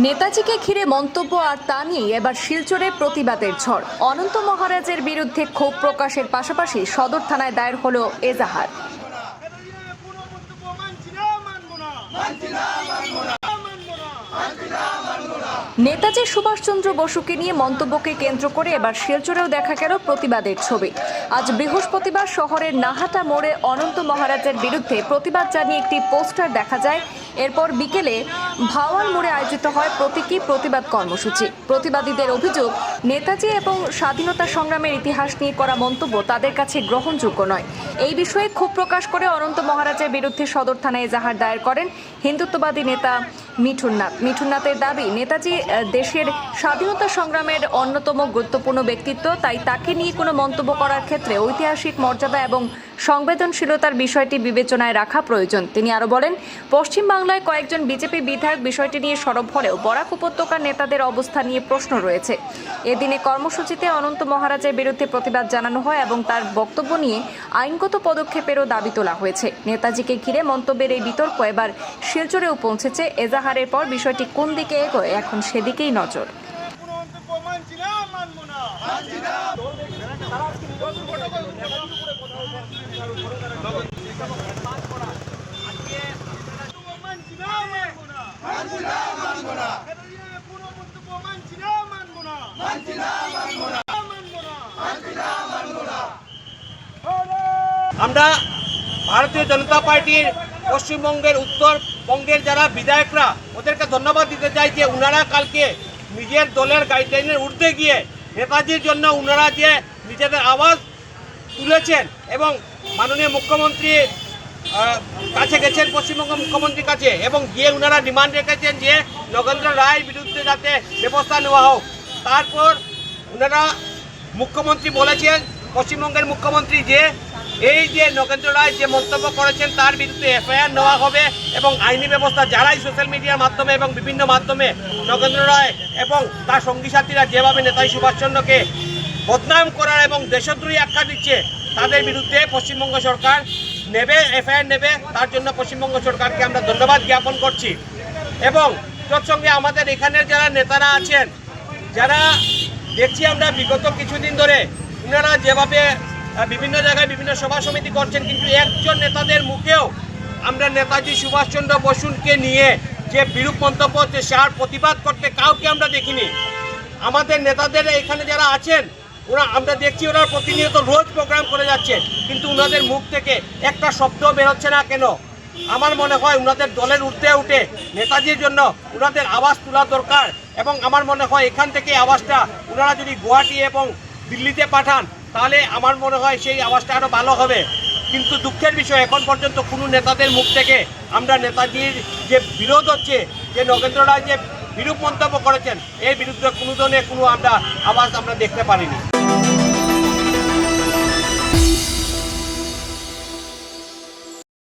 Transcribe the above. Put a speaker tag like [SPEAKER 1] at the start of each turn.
[SPEAKER 1] নেতাজিকে ঘিরে মন্তব্য আর তা নিয়ে এবার শিলচরে প্রতিবাদের ঝড়। অনন্ত মহারাজের বিরুদ্ধে ক্ষোভ প্রকাশের পাশাপাশি সদর থানায় দায়ের হলো এজাহার। নেতাজি সুভাষচন্দ্র বসুকে নিয়ে মন্তব্যকে কেন্দ্র করে এবার শিলচরেও দেখা গেল প্রতিবাদের ছবি। আজ বৃহস্পতিবার শহরের নাহাটা মোড়ে অনন্ত মহারাজের বিরুদ্ধে প্রতিবাদ জানিয়ে একটি পোস্টার দেখা যায়। এরপর বিকেলে ভাওয়াল মোড়ে আয়োজিত হয় প্রতীকী প্রতিবাদ কর্মসূচি। প্রতিবাদীদের অভিযোগ, নেতাজি এবং স্বাধীনতা সংগ্রামের ইতিহাস নিয়ে করা মন্তব্য তাদের কাছে গ্রহণযোগ্য নয়। এই বিষয়ে ক্ষোভ প্রকাশ করে অনন্ত মহারাজের বিরুদ্ধে সদর থানায় এজাহার দায়ের করেন হিন্দুত্ববাদী নেতা মিঠুন নাথ। মিঠুন নাথের দাবি, নেতাজি দেশের স্বাধীনতা সংগ্রামের অন্যতম গুরুত্বপূর্ণ ব্যক্তিত্ব, তাই তাকে নিয়ে কোনো মন্তব্য করার ক্ষেত্রে ঐতিহাসিক মর্যাদা এবং সংবেদনশীলতার বিষয়টি বিবেচনায় রাখা প্রয়োজন। তিনি আরও বলেন, পশ্চিমবাংলায় কয়েকজন বিজেপি বিধায়ক বিষয়টি নিয়ে সরব হলেও বরাক উপত্যকার নেতাদের অবস্থা নিয়ে প্রশ্ন রয়েছে। এদিনে কর্মসূচিতে অনন্ত মহারাজের বিরুদ্ধে প্রতিবাদ জানানো হয় এবং তার বক্তব্য নিয়ে আইনগত পদক্ষেপেরও দাবি তোলা হয়েছে। নেতাজিকে ঘিরে মন্তব্যের এই বিতর্ক এবার শিলচরেও পৌঁছেছে। এজাহারের পর বিষয়টি কোন দিকে এগোয় এখন সেদিকেই নজর।
[SPEAKER 2] আমরা ভারতীয় জনতা পার্টির পশ্চিমবঙ্গের উত্তরবঙ্গের যারা বিধায়করা, ওদেরকে ধন্যবাদ দিতে চাই যে ওনারা কালকে নিজের দলের গাইডলাইনের ঊর্ধ্বে গিয়ে নেতাজির জন্য ওনারা যে নিজেদের আওয়াজ তুলেছেন এবং মাননীয় মুখ্যমন্ত্রী কাছে গেছেন, পশ্চিমবঙ্গ মুখ্যমন্ত্রীর কাছে, এবং গিয়ে ওনারা ডিমান্ড রেখেছেন যে নগেন্দ্র রায়ের বিরুদ্ধে যাতে ব্যবস্থা নেওয়া হোক। তারপর ওনারা মুখ্যমন্ত্রী বলেছেন, পশ্চিমবঙ্গের মুখ্যমন্ত্রী, যে এই যে নগেন্দ্র রায় যে মন্তব্য করেছেন তার বিরুদ্ধে এফআইআর নেওয়া হবে এবং আইনি ব্যবস্থা যারাই সোশ্যাল মিডিয়ার মাধ্যমে এবং বিভিন্ন মাধ্যমে নগেন্দ্র রায় এবং তার সঙ্গী সাথীরা যেভাবে নেতাজি সুভাষচন্দ্রকে বদনাম করার এবং দেশদ্রোহী আখ্যা দিচ্ছে, তাদের বিরুদ্ধে পশ্চিমবঙ্গ সরকার নেবে, এফআইআর নেবে। তার জন্য পশ্চিমবঙ্গ সরকারকে আমরা ধন্যবাদ জ্ঞাপন করছি। এবং তৎসঙ্গে আমাদের এখানের যারা নেতারা আছেন, যারা দেখছি আমরা বিগত কিছুদিন ধরে ওনারা যেভাবে বিভিন্ন জায়গায় বিভিন্ন সভা সমিতি করছেন, কিন্তু একজন নেতাদের মুখেও আমরা নেতাজি সুভাষচন্দ্র বসুকে নিয়ে যে বিরূপ মন্তব্য হচ্ছে তার প্রতিবাদ করতে কাউকে আমরা দেখিনি। আমাদের নেতাদের এখানে যারা আছেন আমরা দেখছি ওরা প্রতিনিয়ত রোজ প্রোগ্রাম করে যাচ্ছে, কিন্তু ওনাদের মুখ থেকে একটা শব্দ বেরোচ্ছে না কেন? আমার মনে হয় ওনাদের দলের ঊর্ধ্বে উঠে নেতাজির জন্য ওনাদের আওয়াজ তোলা দরকার। এবং আমার মনে হয় এখান থেকে আওয়াজটা ওনারা যদি গুয়াহাটি এবং দিল্লিতে পাঠান, তাহলে আমার মনে হয় সেই আওয়াজটা আরও ভালো হবে। কিন্তু দুঃখের বিষয়, এখন পর্যন্ত কোনো নেতাদের মুখ থেকে আমরা নেতাজির যে বিরোধ হচ্ছে, যে নগেন্দ্র রায় যে বিরূপ মন্তব্য করেছেন, এর বিরুদ্ধে কোনো ধরনের কোনো আমরা আওয়াজ আমরা দেখতে পারিনি।